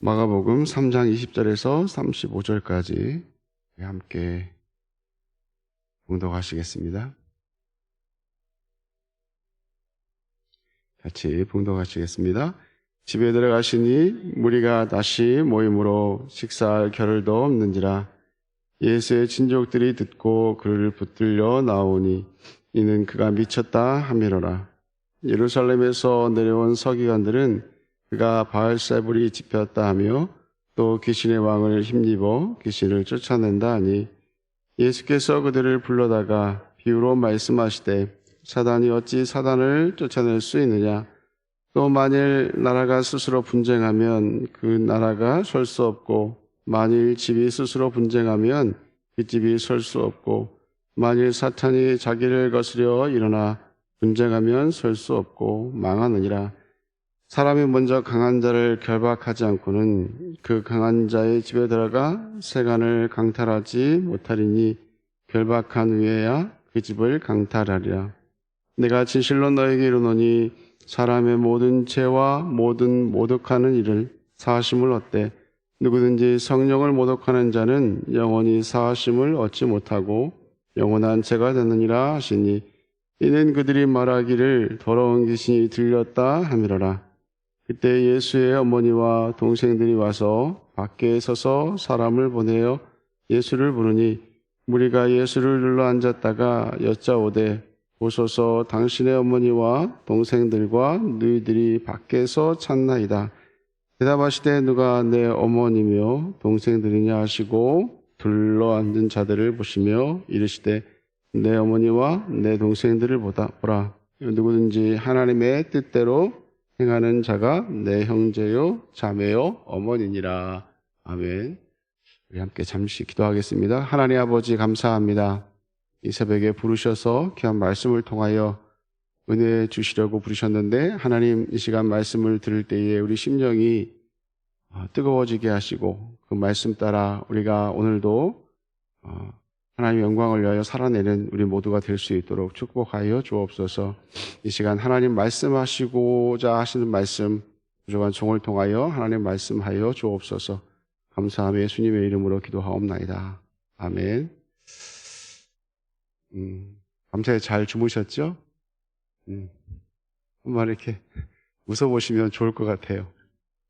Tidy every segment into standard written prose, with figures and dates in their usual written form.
마가복음 3장 20절에서 35절까지 함께 봉독하시겠습니다. 같이 봉독하시겠습니다. 집에 들어가시니 무리가 다시 모임으로 식사할 겨를도 없는지라. 예수의 친족들이 듣고 그를 붙들려 나오니 이는 그가 미쳤다 하미로라. 예루살렘에서 내려온 서기관들은 그가 바알세불이 집혔다 하며 또 귀신의 왕을 힘입어 귀신을 쫓아낸다 하니 예수께서 그들을 불러다가 비유로 말씀하시되 사단이 어찌 사단을 쫓아낼 수 있느냐. 또 만일 나라가 스스로 분쟁하면 그 나라가 설 수 없고 만일 집이 스스로 분쟁하면 그 집이 설 수 없고 만일 사탄이 자기를 거스려 일어나 분쟁하면 설 수 없고 망하느니라. 사람이 먼저 강한 자를 결박하지 않고는 그 강한 자의 집에 들어가 세간을 강탈하지 못하리니 결박한 후에야 그 집을 강탈하리라. 내가 진실로 너에게 이르노니 사람의 모든 죄와 모든 모독하는 일을 사하심을 얻되 누구든지 성령을 모독하는 자는 영원히 사하심을 얻지 못하고 영원한 죄가 되느니라 하시니 이는 그들이 말하기를 더러운 귀신이 들렸다 함이로라. 그때 예수의 어머니와 동생들이 와서 밖에 서서 사람을 보내어 예수를 부르니 무리가 예수를 눌러 앉았다가 여짜오되 보소서 당신의 어머니와 동생들과 너희들이 밖에서 찾나이다. 대답하시되 누가 내 어머니며 동생들이냐 하시고 둘러 앉은 자들을 보시며 이르시되 내 어머니와 내 동생들을 보라. 누구든지 하나님의 뜻대로 행하는 자가 내 형제요 자매요 어머니니라. 아멘. 우리 함께 잠시 기도하겠습니다. 하나님 아버지 감사합니다. 이 새벽에 부르셔서 귀한 말씀을 통하여 은혜 주시려고 부르셨는데 하나님 이 시간 말씀을 들을 때에 우리 심령이 뜨거워지게 하시고 그 말씀 따라 우리가 오늘도 하나님의 영광을 위하여 살아내는 우리 모두가 될 수 있도록 축복하여 주옵소서. 이 시간 하나님 말씀하시고자 하시는 말씀 부족한 종을 통하여 하나님 말씀하여 주옵소서. 감사하며 예수님의 이름으로 기도하옵나이다. 아멘. 밤새 잘 주무셨죠? 한번 이렇게 웃어보시면 좋을 것 같아요.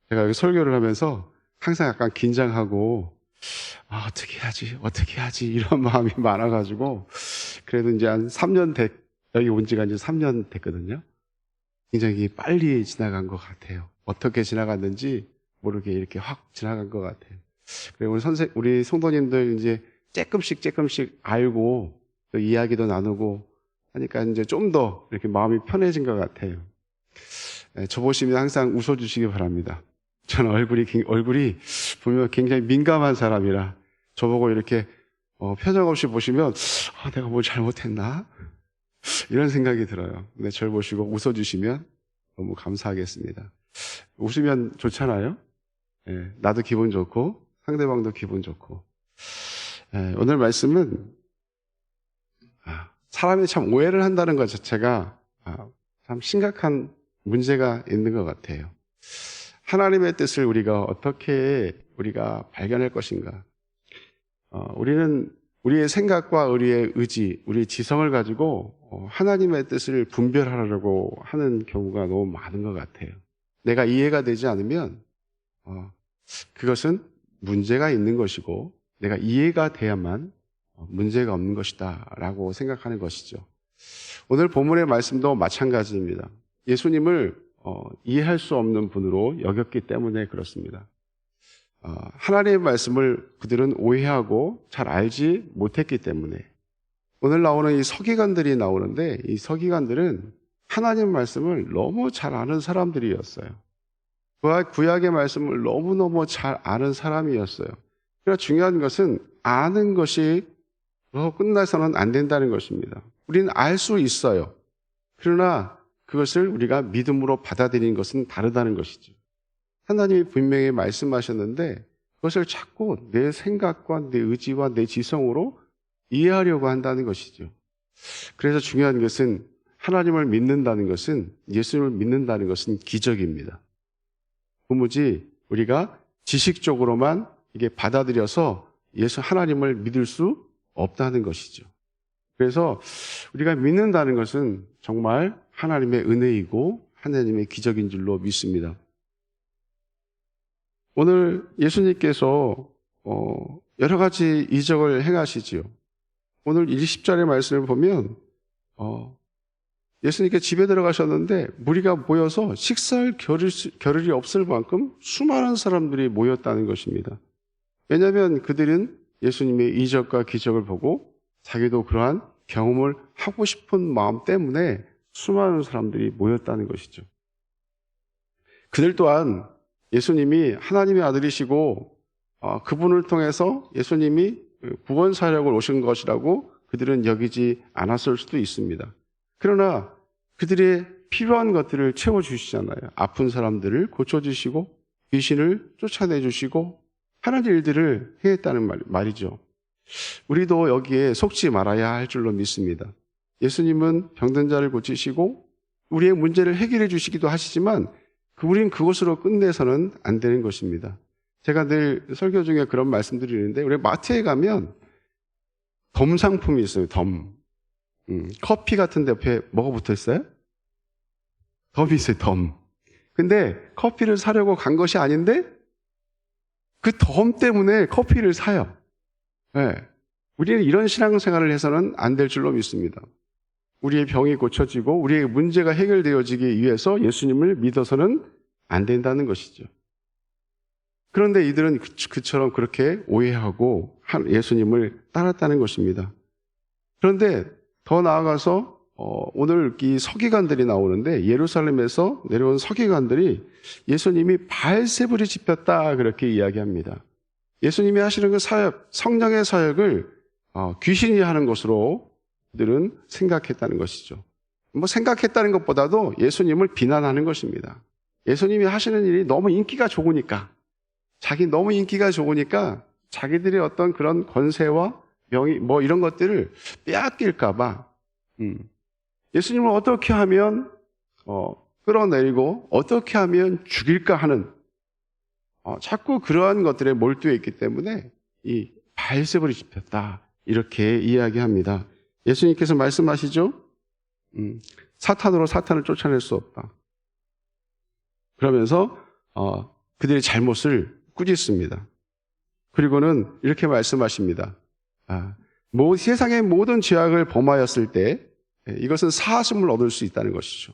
제가 여기 설교를 하면서 항상 약간 긴장하고 어떻게 하지 이런 마음이 많아가지고 그래도 이제 한 3년 여기 온 지가 이제 3년 됐거든요. 굉장히 빨리 지나간 것 같아요. 어떻게 지나갔는지 모르게 이렇게 확 지나간 것 같아요. 그리고 우리 성도님들 이제 조금씩 알고 또 이야기도 나누고 하니까 이제 좀 더 이렇게 마음이 편해진 것 같아요. 저 보시면 항상 웃어주시기 바랍니다. 저는 얼굴이 보면 굉장히 민감한 사람이라 저보고 이렇게 표정 없이 보시면 내가 뭘 잘못했나? 이런 생각이 들어요. 근데 저를 보시고 웃어주시면 너무 감사하겠습니다. 웃으면 좋잖아요. 나도 기분 좋고 상대방도 기분 좋고. 오늘 말씀은 사람이 참 오해를 한다는 것 자체가 참 심각한 문제가 있는 것 같아요. 하나님의 뜻을 어떻게 우리가 발견할 것인가? 우리는 우리의 생각과 우리의 의지, 우리의 지성을 가지고 하나님의 뜻을 분별하려고 하는 경우가 너무 많은 것 같아요. 내가 이해가 되지 않으면 그것은 문제가 있는 것이고 내가 이해가 돼야만 문제가 없는 것이다 라고 생각하는 것이죠. 오늘 본문의 말씀도 마찬가지입니다. 예수님을 이해할 수 없는 분으로 여겼기 때문에 그렇습니다. 하나님의 말씀을 그들은 오해하고 잘 알지 못했기 때문에 오늘 나오는 이 서기관들이 나오는데 이 서기관들은 하나님의 말씀을 너무 잘 아는 사람들이었어요. 구약의 말씀을 너무너무 잘 아는 사람이었어요. 그러나 중요한 것은 아는 것이 끝나서는 안 된다는 것입니다. 우리는 알 수 있어요. 그러나 그것을 우리가 믿음으로 받아들이는 것은 다르다는 것이죠. 하나님이 분명히 말씀하셨는데 그것을 자꾸 내 생각과 내 의지와 내 지성으로 이해하려고 한다는 것이죠. 그래서 중요한 것은 하나님을 믿는다는 것은 예수님을 믿는다는 것은 기적입니다. 도무지 우리가 지식적으로만 이게 받아들여서 예수 하나님을 믿을 수 없다는 것이죠. 그래서 우리가 믿는다는 것은 정말 하나님의 은혜이고 하나님의 기적인 줄로 믿습니다. 오늘 예수님께서 여러 가지 이적을 행하시지요. 오늘 20절의 말씀을 보면 예수님께 집에 들어가셨는데 무리가 모여서 식사할 겨를이 없을 만큼 수많은 사람들이 모였다는 것입니다. 왜냐하면 그들은 예수님의 이적과 기적을 보고 자기도 그러한 경험을 하고 싶은 마음 때문에 수많은 사람들이 모였다는 것이죠. 그들 또한 예수님이 하나님의 아들이시고 그분을 통해서 예수님이 구원 사역을 오신 것이라고 그들은 여기지 않았을 수도 있습니다. 그러나 그들의 필요한 것들을 채워주시잖아요. 아픈 사람들을 고쳐주시고 귀신을 쫓아내주시고 하는 일들을 해했다는 말이죠. 우리도 여기에 속지 말아야 할 줄로 믿습니다. 예수님은 병든 자를 고치시고 우리의 문제를 해결해 주시기도 하시지만 우린 그것으로 끝내서는 안 되는 것입니다. 제가 늘 설교 중에 그런 말씀드리는데 우리 마트에 가면 덤 상품이 있어요. 덤. 커피 같은 데 옆에 뭐가 붙어 있어요? 덤이 있어요. 덤. 근데 커피를 사려고 간 것이 아닌데 그 덤 때문에 커피를 사요. 네. 우리는 이런 신앙생활을 해서는 안 될 줄로 믿습니다. 우리의 병이 고쳐지고 우리의 문제가 해결되어지기 위해서 예수님을 믿어서는 안 된다는 것이죠. 그런데 이들은 그처럼 그렇게 오해하고 예수님을 따랐다는 것입니다. 그런데 더 나아가서 오늘 이 서기관들이 나오는데 예루살렘에서 내려온 서기관들이 예수님이 바알세불이 집혔다 그렇게 이야기합니다. 예수님이 하시는 그 사역, 성령의 사역을 귀신이 하는 것으로 그들은 생각했다는 것이죠. 생각했다는 것보다도 예수님을 비난하는 것입니다. 예수님이 하시는 일이 너무 인기가 좋으니까 너무 인기가 좋으니까 자기들의 어떤 그런 권세와 명예 이런 것들을 빼앗길까 봐 예수님을 어떻게 하면 끌어내리고 어떻게 하면 죽일까 하는 자꾸 그러한 것들에 몰두해 있기 때문에 이 바알세불이 집혔다 이렇게 이야기합니다. 예수님께서 말씀하시죠. 사탄으로 사탄을 쫓아낼 수 없다. 그러면서 그들의 잘못을 꾸짖습니다. 그리고는 이렇게 말씀하십니다. 세상의 모든 죄악을 범하였을 때 이것은 사하심을 얻을 수 있다는 것이죠.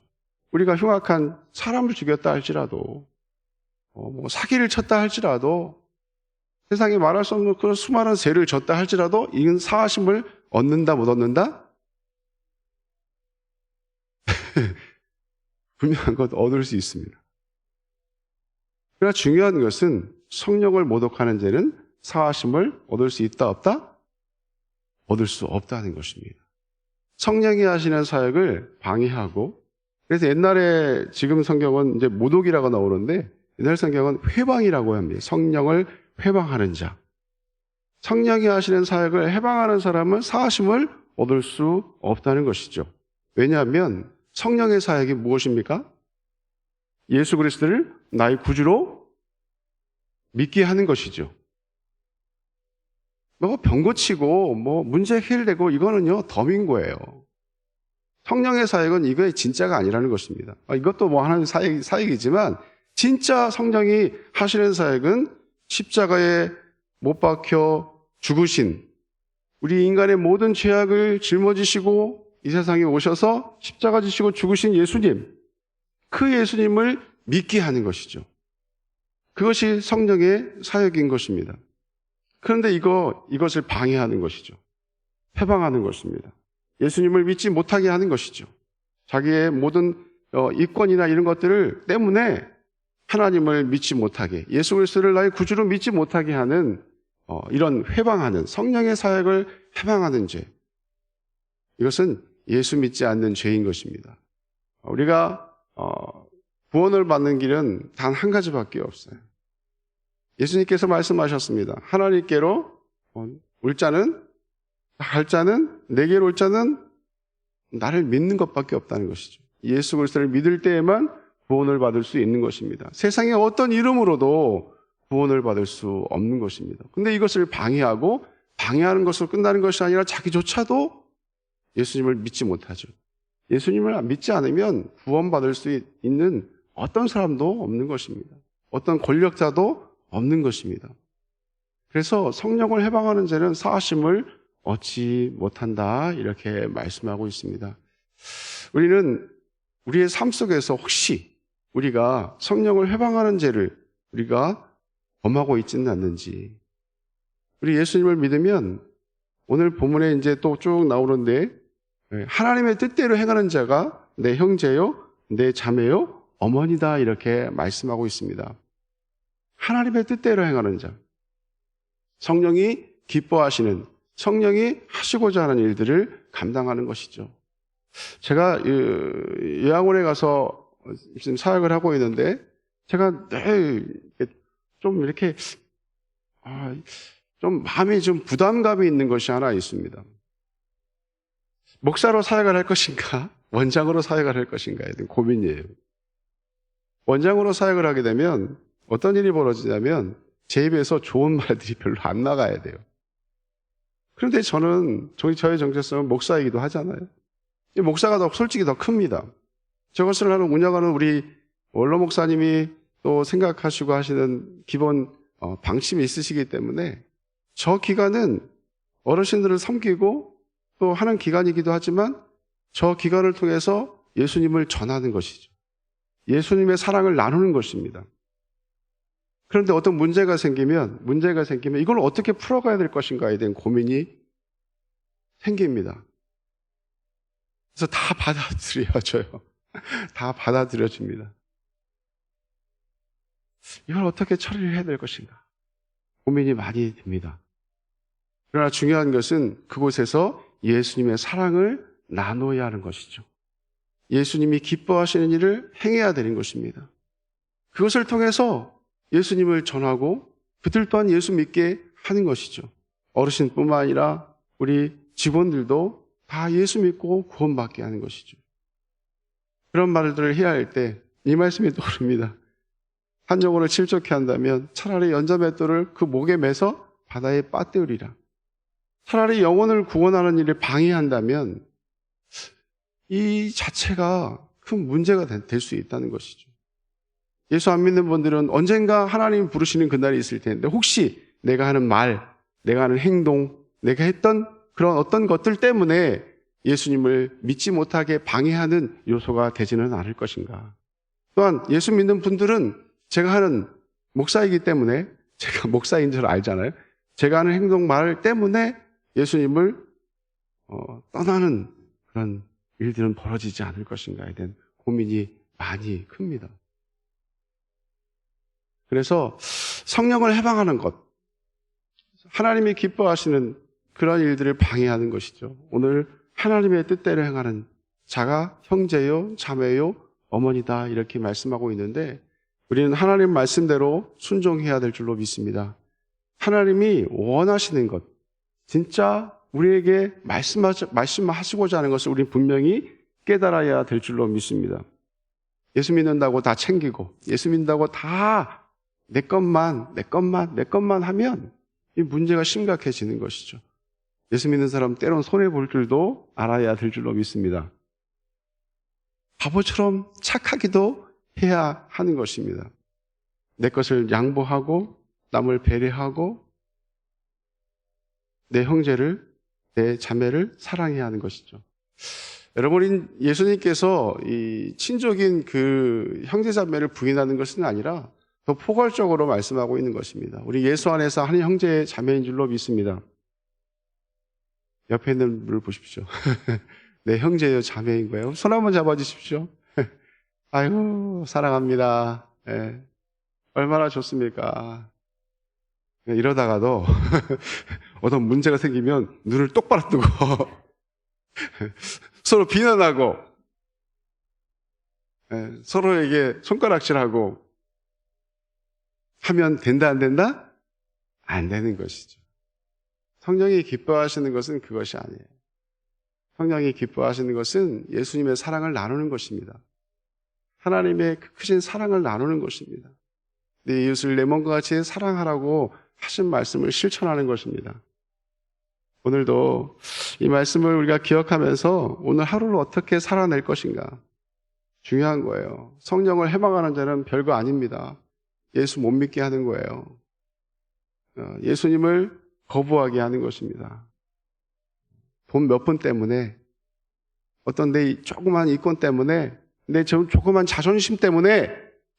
우리가 흉악한 사람을 죽였다 할지라도 사기를 쳤다 할지라도 세상에 말할 수 없는 그런 수많은 죄를 졌다 할지라도 이건 사하심을 얻는다 못 얻는다? 분명한 것 얻을 수 있습니다. 그러나 중요한 것은 성령을 모독하는 죄는 사하심을 얻을 수 있다 없다? 얻을 수 없다는 것입니다. 성령이 하시는 사역을 방해하고 그래서 옛날에 지금 성경은 이제 모독이라고 나오는데 옛날 성경은 회방이라고 합니다. 성령을 회방하는 자. 성령이 하시는 사역을 해방하는 사람은 사하심을 얻을 수 없다는 것이죠. 왜냐하면 성령의 사역이 무엇입니까? 예수 그리스도를 나의 구주로 믿게 하는 것이죠. 병 고치고 문제 해결되고 이거는요 덤인 거예요. 성령의 사역은 이거의 진짜가 아니라는 것입니다. 이것도 하나의 사역이지만 진짜 성령이 하시는 사역은 십자가에 못 박혀 죽으신 우리 인간의 모든 죄악을 짊어지시고 이 세상에 오셔서 십자가 지시고 죽으신 예수님, 그 예수님을 믿게 하는 것이죠. 그것이 성령의 사역인 것입니다. 그런데 이것을 방해하는 것이죠. 해방하는 것입니다. 예수님을 믿지 못하게 하는 것이죠. 자기의 모든 이권이나 이런 것들을 때문에 하나님을 믿지 못하게, 예수 그리스도를 나의 구주로 믿지 못하게 하는 이런 회방하는 성령의 사역을 해방하는 죄. 이것은 예수 믿지 않는 죄인 것입니다. 우리가 구원을 받는 길은 단 한 가지밖에 없어요. 예수님께서 말씀하셨습니다. 하나님께로 올 자는, 갈 자는, 내게로 올 자는 나를 믿는 것밖에 없다는 것이죠. 예수 그리스도를 믿을 때에만 구원을 받을 수 있는 것입니다. 세상의 어떤 이름으로도 구원을 받을 수 없는 것입니다. 근데 이것을 방해하는 것으로 끝나는 것이 아니라 자기조차도 예수님을 믿지 못하죠. 예수님을 믿지 않으면 구원받을 수 있는 어떤 사람도 없는 것입니다. 어떤 권력자도 없는 것입니다. 그래서 성령을 해방하는 자는 사하심을 얻지 못한다, 이렇게 말씀하고 있습니다. 우리는 우리의 삶 속에서 혹시 우리가 성령을 해방하는 죄를 우리가 범하고 있지는 않는지, 우리 예수님을 믿으면 오늘 본문에 이제 또 쭉 나오는데, 하나님의 뜻대로 행하는 자가 내 형제요, 내 자매요, 어머니다, 이렇게 말씀하고 있습니다. 하나님의 뜻대로 행하는 자, 성령이 기뻐하시는, 성령이 하시고자 하는 일들을 감당하는 것이죠. 제가 요양원에 가서 지금 사역을 하고 있는데, 제가 좀 이렇게 좀 마음이 좀 부담감이 있는 것이 하나 있습니다. 목사로 사역을 할 것인가, 원장으로 사역을 할 것인가에 대한 고민이에요. 원장으로 사역을 하게 되면 어떤 일이 벌어지냐면 제 입에서 좋은 말들이 별로 안 나가야 돼요. 그런데 저의 정체성은 목사이기도 하잖아요. 목사가 솔직히 더 큽니다. 저것을 운영하는 우리 원로 목사님이 또 생각하시고 하시는 기본 방침이 있으시기 때문에 저 기간은 어르신들을 섬기고 또 하는 기간이기도 하지만 저 기간을 통해서 예수님을 전하는 것이죠. 예수님의 사랑을 나누는 것입니다. 그런데 어떤 문제가 생기면 이걸 어떻게 풀어가야 될 것인가에 대한 고민이 생깁니다. 그래서 다 받아들여져요. 다 받아들여집니다. 이걸 어떻게 처리를 해야 될 것인가 고민이 많이 됩니다. 그러나 중요한 것은 그곳에서 예수님의 사랑을 나눠야 하는 것이죠. 예수님이 기뻐하시는 일을 행해야 되는 것입니다. 그것을 통해서 예수님을 전하고 그들 또한 예수 믿게 하는 것이죠. 어르신뿐만 아니라 우리 직원들도 다 예수 믿고 구원받게 하는 것이죠. 그런 말들을 해야 할 때 이 말씀이 떠오릅니다. 한 영혼을 실족해 한다면 차라리 연자맷돌을 그 목에 매서 바다에 빠뜨리라. 차라리 영혼을 구원하는 일을 방해한다면 이 자체가 큰 문제가 될 수 있다는 것이죠. 예수 안 믿는 분들은 언젠가 하나님이 부르시는 그날이 있을 텐데 혹시 내가 하는 말, 내가 하는 행동, 내가 했던 그런 어떤 것들 때문에 예수님을 믿지 못하게 방해하는 요소가 되지는 않을 것인가. 또한 예수 믿는 분들은 제가 하는 목사이기 때문에, 제가 목사인 줄 알잖아요. 제가 하는 행동, 말 때문에 예수님을 떠나는 그런 일들은 벌어지지 않을 것인가에 대한 고민이 많이 큽니다. 그래서 성령을 해방하는 것, 하나님이 기뻐하시는 그런 일들을 방해하는 것이죠. 오늘 하나님의 뜻대로 행하는 자가 형제요, 자매요, 어머니다, 이렇게 말씀하고 있는데 우리는 하나님 말씀대로 순종해야 될 줄로 믿습니다. 하나님이 원하시는 것, 진짜 우리에게 말씀하시고자 하는 것을 우리는 분명히 깨달아야 될 줄로 믿습니다. 예수 믿는다고 다 챙기고, 예수 믿는다고 다 내 것만 하면 이 문제가 심각해지는 것이죠. 예수 믿는 사람 때론 손해볼 줄도 알아야 될 줄로 믿습니다. 바보처럼 착하기도 해야 하는 것입니다. 내 것을 양보하고 남을 배려하고 내 형제를, 내 자매를 사랑해야 하는 것이죠. 여러분, 예수님께서 이 친족인 그 형제 자매를 부인하는 것은 아니라 더 포괄적으로 말씀하고 있는 것입니다. 우리 예수 안에서 한 형제 자매인 줄로 믿습니다. 옆에 있는 분을 보십시오. 내 형제요, 자매인 거예요. 손 한번 잡아주십시오. 아이고, 사랑합니다. 네. 얼마나 좋습니까? 이러다가도 어떤 문제가 생기면 눈을 똑바로 뜨고 서로 비난하고 서로에게 손가락질하고 하면 된다, 안 된다? 안 되는 것이죠. 성령이 기뻐하시는 것은 그것이 아니에요. 성령이 기뻐하시는 것은 예수님의 사랑을 나누는 것입니다. 하나님의 그 크신 사랑을 나누는 것입니다. 내 이웃을 내 몸과 같이 사랑하라고 하신 말씀을 실천하는 것입니다. 오늘도 이 말씀을 우리가 기억하면서 오늘 하루를 어떻게 살아낼 것인가 중요한 거예요. 성령을 해방하는 자는 별거 아닙니다. 예수 못 믿게 하는 거예요. 예수님을 거부하게 하는 것입니다. 돈 몇 푼 때문에, 어떤 내 조그만 이권 때문에, 내 조그만 자존심 때문에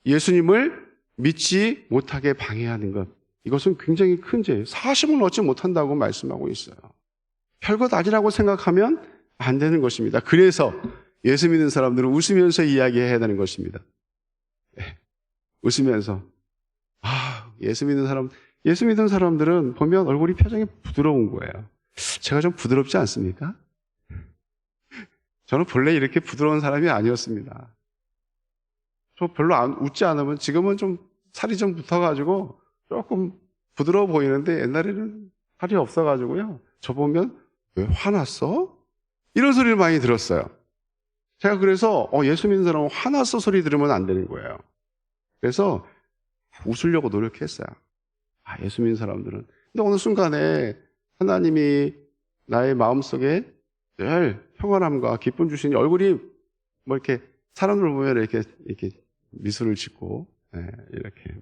예수님을 믿지 못하게 방해하는 것, 이것은 굉장히 큰 죄예요. 사심을 얻지 못한다고 말씀하고 있어요. 별것 아니라고 생각하면 안 되는 것입니다. 그래서 예수 믿는 사람들은 웃으면서 이야기해야 되는 것입니다. 웃으면서. 예수 믿는 사람들은 보면 얼굴이 표정이 부드러운 거예요. 제가 좀 부드럽지 않습니까? 저는 본래 이렇게 부드러운 사람이 아니었습니다. 저 별로 웃지 않으면 지금은 좀 살이 좀 붙어가지고 조금 부드러워 보이는데 옛날에는 살이 없어가지고요. 저 보면 왜 화났어? 이런 소리를 많이 들었어요. 제가 그래서 예수 믿는 사람은 화났어 소리 들으면 안 되는 거예요. 그래서 웃으려고 노력했어요. 예수 믿는 사람들은. 근데 어느 순간에 하나님이 나의 마음속에 늘 평안함과 기쁨 주시니 얼굴이 뭐 이렇게 사람들 보면 이렇게 미소를 짓고 이렇게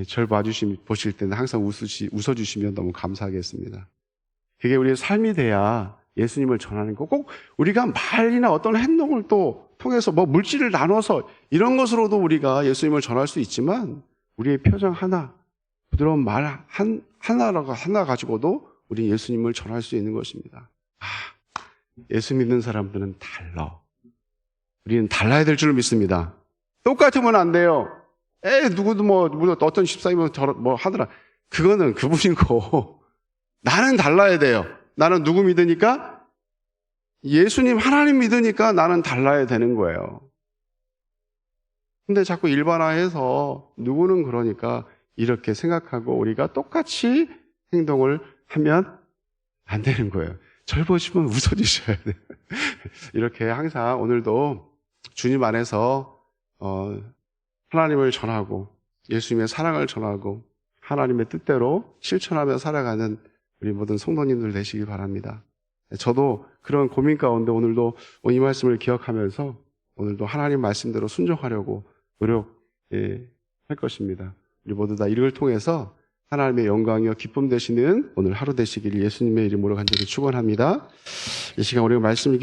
절 보실 때는 항상 웃어주시면 너무 감사하겠습니다. 그게 우리의 삶이 돼야 예수님을 전하는 거. 꼭 우리가 말이나 어떤 행동을 또 통해서 뭐 물질을 나눠서 이런 것으로도 우리가 예수님을 전할 수 있지만 우리의 표정 하나, 부드러운 말 하나 가지고도 우리 예수님을 전할 수 있는 것입니다. 예수 믿는 사람들은 달라. 우리는 달라야 될 줄 믿습니다. 똑같으면 안 돼요. 누구도 어떤 집사님은 뭐 하더라. 그거는 그분이고 나는 달라야 돼요. 나는 누구 믿으니까? 예수님 하나님 믿으니까 나는 달라야 되는 거예요. 근데 자꾸 일반화해서 누구는 그러니까 이렇게 생각하고 우리가 똑같이 행동을 하면 안 되는 거예요. 절 보시면 웃어주셔야 돼요. 이렇게 항상 오늘도 주님 안에서 하나님을 전하고 예수님의 사랑을 전하고 하나님의 뜻대로 실천하며 살아가는 우리 모든 성도님들 되시기 바랍니다. 저도 그런 고민 가운데 오늘도 이 말씀을 기억하면서 오늘도 하나님 말씀대로 순종하려고 노력할 것입니다. 우리 모두 다 이를 통해서 하나님의 영광이요 기쁨 되시는 오늘 하루 되시기를 예수님의 이름으로 간절히 축원합니다. 이 시간 우리가 말씀을